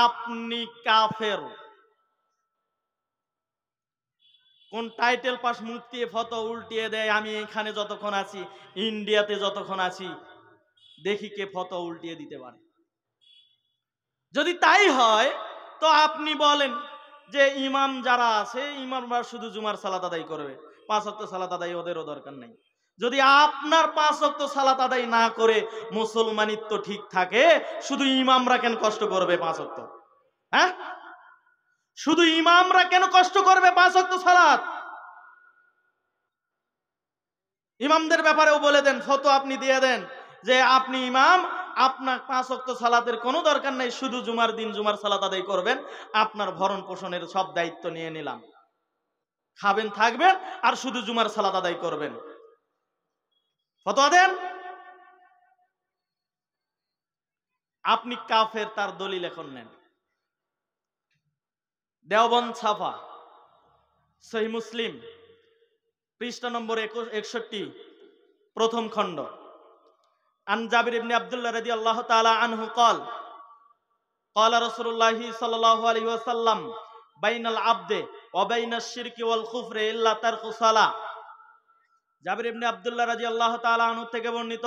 আপনি কাফের। কোন টাইটেল পাস মুফতি ফতোয়া উল্টিয়ে দেয়। আমি এখানে যতক্ষণ আছি, ইন্ডিয়াতে যতক্ষণ আছি, দেখি কে ফতোয়া উল্টিয়ে দিতে পারে। যদি তাই হয় তো আপনি বলেন যে ইমাম যারা আছে ইমামরা শুধু জুমার সালাত আদায় করবে, 5 ওয়াক্ত সালাত আদায় ওদেরও দরকার নেই। যদি আপনার 5 ওয়াক্ত সালাত আদায় না করে মুসলমানিত্ব ঠিক থাকে, শুধু ইমামরা কেন কষ্ট করবে 5 ওয়াক্ত? হ্যাঁ, শুধু ইমামরা কেন কষ্ট করবে 5 ওয়াক্ত সালাত? ইমামদের ব্যাপারেও বলে দেন, ফতোয়া আপনি দিয়ে দেন যে আপনি ইমাম, আপনার 5 ওয়াক্ত সালাতের কোনো দরকার নেই, শুধু জুমার দিন জুমার সালাত আদায় করবেন, আপনার ভরণ পোষণের সব দায়িত্ব নিয়ে নিলাম, খাবেন থাকবেন আর শুধু জুমার সালাত আদায় করবেন। ফতোয়া দেন। আপনি কাফের, তার দলিল এখন নেন। দেওবন্দ ছাপা সহিহ মুসলিম পৃষ্ঠা নম্বর 61, প্রথম খণ্ড। আন জাবির ইবনে আব্দুল্লাহ রাদিয়াল্লাহু তাআলা আনহু قال قال رسول الله صلى الله عليه وسلم بين العبد وبين الشرك والكفر الا ترك الصلاة। জাবির ইবনে আব্দুল্লাহ রাদিয়াল্লাহু তাআলা আনহু থেকে বর্ণিত,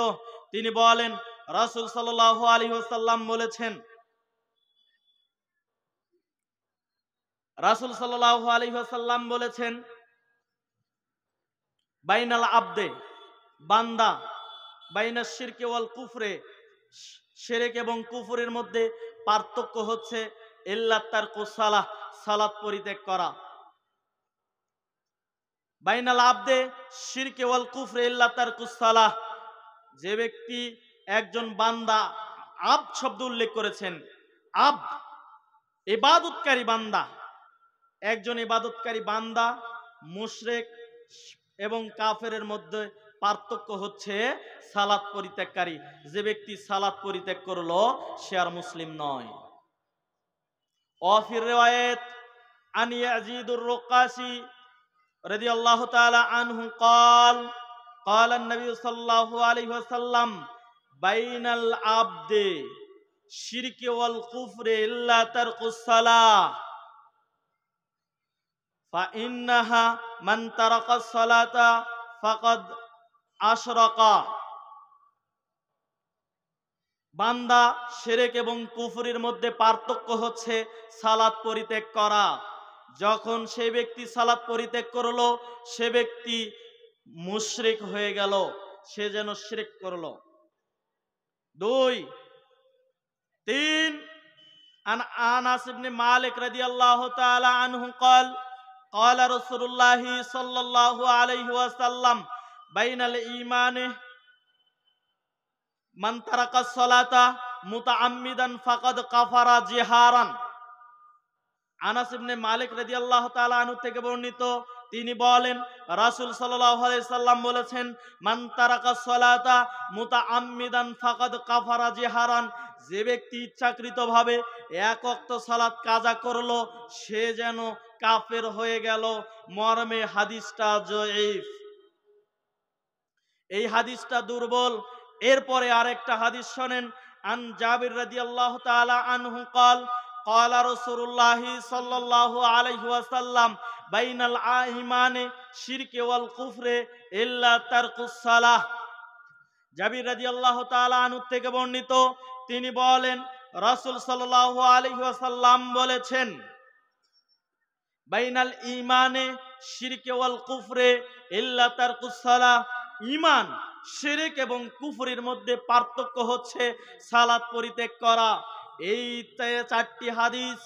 তিনি বলেন রাসূল সাল্লাল্লাহু আলাইহি ওয়াসাল্লাম বলেছেন, রাসূল সাল্লাল্লাহু আলাইহি ওয়াসাল্লাম বলেছেন বাইনাল আবদে, বান্দা, বাইনাশ শিরকে ওয়াল কুফরে, শিরক এবং কুফরের মধ্যে পার্থক্য হচ্ছে ইল্লা তারকুস সালাহ, সালাত পরিত্যাগ করা। বাইনাল আবদে শিরকে ওয়াল কুফরে ইল্লা তারকুস সালাহ, যে ব্যক্তি, একজন বান্দা, আবদ শব্দ উল্লেখ করেছেন, আবদ ইবাদতকারী বান্দা, একজন ইবাদতকারী বান্দা মুশরিক এবং কাফেরের মধ্যে পার্থক্য হচ্ছে সালাত পরিত্যাগকারী। যে ব্যক্তি সালাত পরিত্যাগ করলো সে আর মুসলিম নয়। ওয়াফির রিওয়ায়াত আন ইয়াজিদুর রুকাসি রাদিয়াল্লাহু তাআলা আনহু قال قال النبي صلى الله عليه وسلم بين العبد الشرك والكفر الا ترك الصلاه فإنها من ترك الصلاة فقد أشرك। বান্দা শিরক এবং কুফরের মধ্যে পার্থক্য হচ্ছে সালাত পরিত্যাগ করা। যখন সেই ব্যক্তি সালাত পরিত্যাগ করলো সে ব্যক্তি মুশরিক হয়ে গেল, সে যেন শিরক করলো। 2, 3 عن أنس بن مالك رضي الله تعالى عنه قال قال رسول الله صلى الله عليه وسلم بين الإيمان من ترك الصلاة متعمدا فقد كفر جهارا। আনাস ইবনে মালিক রাদিয়াল্লাহু তাআলা আনহু থেকে বর্ণিত, তিনি বলেন রাসূল সাল্লাল্লাহু আলাইহি সাল্লাম বলেছেন, মান তারাকাস সালাতা মুতাআম্মিদান ফাকাদ কাফারা জিহারান, যে ব্যক্তি ইচ্ছাকৃতভাবে 1 ওয়াক্ত সালাত কাজা করলো সে যেন কাফের হয়ে গেল। মর্মে হাদিসটা জয়ীফ, এই হাদিসটা দুর্বল। এরপরে আরেকটা হাদিস শোনেন, আন জাবির রাদিয়াল্লাহু তাআলা আনহু قال قال رسول الله صلى الله عليه وسلم بين الإيمان الشرك والكفر إلا ترك الصلاة। জাবির রাদিয়াল্লাহু তাআলা আনহু থেকে বর্ণিত, তিনি বলেন রাসূল সাল্লাল্লাহু আলাইহি ওয়াসাল্লাম বলেছেন, বাইনাল ঈমানে শিরকে ওয়াল কুফরে ইল্লা তারকুস সালাহ। ঈমান, শিরক এবং কুফরের মধ্যে পার্থক্য হচ্ছে সালাত পরিত্যাগ করা। এই চারটি হাদিস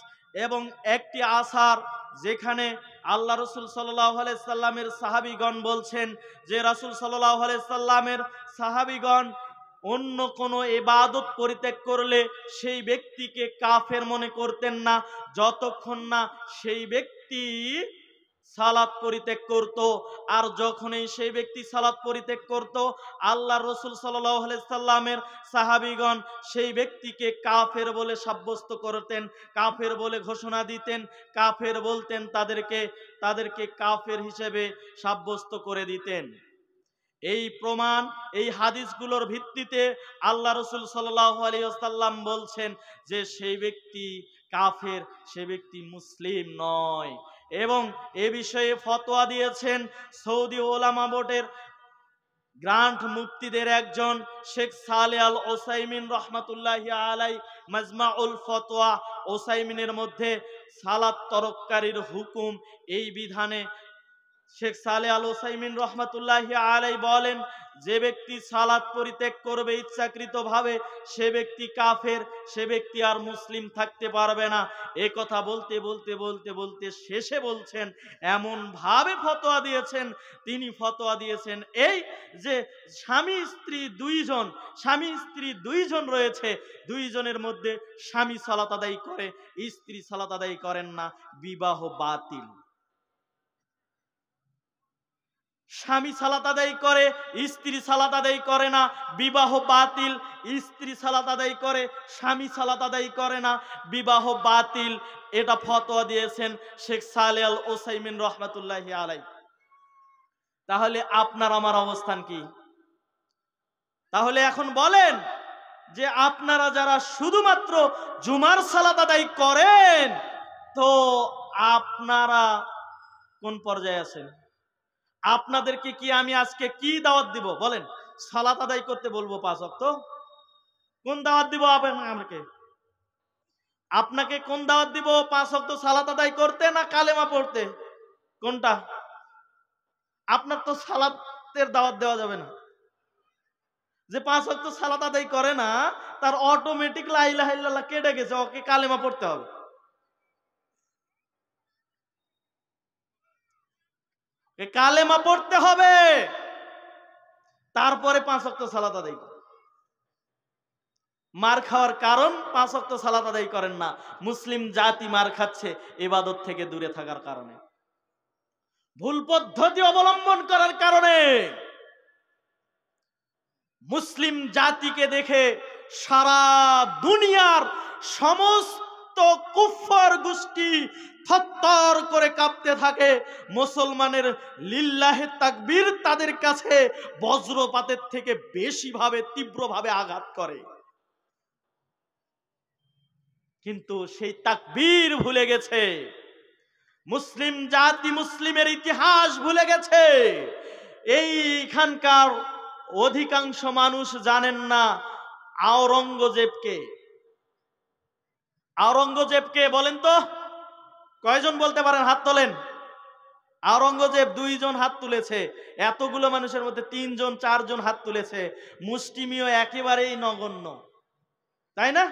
এবং একটি আসার, যেখানে আল্লাহ রাসূল সাল্লাল্লাহু আলাইহি সাল্লামের সাহাবীগণ বলছেন যে রাসূল সাল্লাল্লাহু আলাইহি সাল্লামের সাহাবীগণ অন্য কোনো ইবাদত পরিত্যাগ করলে সেই ব্যক্তিকে কাফের মনে করতেন না, যতক্ষণ না সেই ব্যক্তি সালাত পরিত্যাগ করত। আর যখনই সেই ব্যক্তি সালাত পরিত্যাগ করত, আল্লাহর রাসূল সাল্লাল্লাহু আলাইহি সাল্লামের সাহাবীগণ সেই ব্যক্তিকে কাফের বলে সাব্যস্ত করতেন, কাফের বলে ঘোষণা দিতেন, কাফের বলতেন, তাদেরকে কাফের হিসেবে সাব্যস্ত করে দিতেন। এই প্রমাণ, এই হাদিসগুলোর ভিত্তিতে আল্লাহ রাসূল সাল্লাল্লাহু আলাইহি ওয়াসাল্লাম বলছেন যে সেই ব্যক্তি কাফের, সে ব্যক্তি মুসলিম নয়। এবং এ বিষয়ে ফতোয়া দিয়েছেন সৌদি ওলামা বোর্ডের গ্রান্ট মুফতিদের একজন শেখ সালেহ আল ওসাইমিন রহমাতুল্লাহি আলাই। মাজমাউল ফতোয়া ওসাইমিনের মধ্যে সালাত তরককারীর হুকুম, এই বিধানে শেখ সালেহ আল ওসাইমিন রহমাতুল্লাহি আলাই বলেন, যে ব্যক্তি সালাত পরিত্যাগ করবে ইচ্ছাকৃতভাবে সে ব্যক্তি কাফের, সে ব্যক্তি আর মুসলিম থাকতে পারবে না। এ কথা বলতে বলতে বলতে বলতে শেষে বলছেন, এমন ভাবে ফতোয়া দিয়েছেন, তিনি ফতোয়া দিয়েছেন এই যে স্বামী স্ত্রী দুইজন রয়েছে, দুইজনের মধ্যে স্বামী সালাত আদায় করে, স্ত্রী সালাত আদায় করেন না, বিবাহ বাতিল। স্বামী সালাত আদায় করে, স্ত্রী সালাত আদায় করে না, বিবাহ বাতিল। স্ত্রী সালাত আদায় করে, স্বামী সালাত আদায় করে না, বিবাহ বাতিল। এটা ফতোয়া দিয়েছেন শেখ সালেহ আল ওসাইমিন রহমাতুল্লাহি আলাই। তাহলে আপনার আমার অবস্থান কি? তাহলে এখন বলেন যে আপনারা যারা শুধুমাত্র জুমার সালাত আদায় করেন, তো আপনারা কোন পর্যায়ে আছেন? আপনাদেরকে কি আমি আজকে কি দাওয়াত দিব বলেন? সালাত আদায় করতে বলবো 5 ওয়াক্ত? কোন দাওয়াত দিব আমাকে? আপনাকে কোন দাওয়াত দিব? 5 ওয়াক্ত সালাত আদায় করতে না কালেমা পড়তে? কোনটা? আপনার তো সালাতের দাওয়াত দেওয়া যাবে না। যে 5 ওয়াক্ত সালাত আদায় করে না, তার অটোমেটিক লা ইলাহা ইল্লাল্লাহ কেটে গেছে, ওকে কালেমা পড়তে হবে। কালেমা পড়তে হবে, তারপরে 5 ওয়াক্ত সালাত আদায় করে। মার খাওয়ার কারণ 5 ওয়াক্ত সালাত আদায় করেন না। মুসলিম জাতি মার খাচ্ছে ইবাদত থেকে দূরে থাকার কারণে, ভুল পদ্ধতি অবলম্বন করার কারণে। মুসলিম জাতিকে দেখে সারা দুনিয়ার সমস্ত কুফফার গোষ্ঠী থরথর করে কাঁপতে থাকে। মুসলমানের লিল্লাহে তাকবীর তাদের কাছে বজ্রপাতের থেকে বেশিভাবে তীব্রভাবে আঘাত করে, কিন্তু সেই তাকবীর ভুলে গেছে মুসলিম জাতি, মুসলিমের ইতিহাস ভুলে গেছে। এইখানকার অধিকাংশ মানুষ জানেন না আওরঙ্গজেবকে বলেন তো কয়জন বলতে পারেন? হাত তোলেন। আওরঙ্গজেব 2 জন হাত তুলেছে, এতগুলো মানুষের মধ্যে 3 জন 4 জন হাত তুলেছে। মুষ্টিমেয় একেবারেই নগণ্য, তাই না?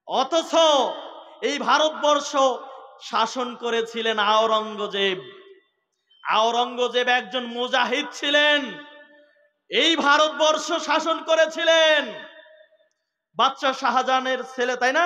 অথচ এই ভারতবর্ষ শাসন করেছিলেন আওরঙ্গজেব। আওরঙ্গজেব একজন মুজাহিদ ছিলেন, এই ভারতবর্ষ শাসন করেছিলেন। বাদশাহ শাহজাহানের ছেলে, তাই না?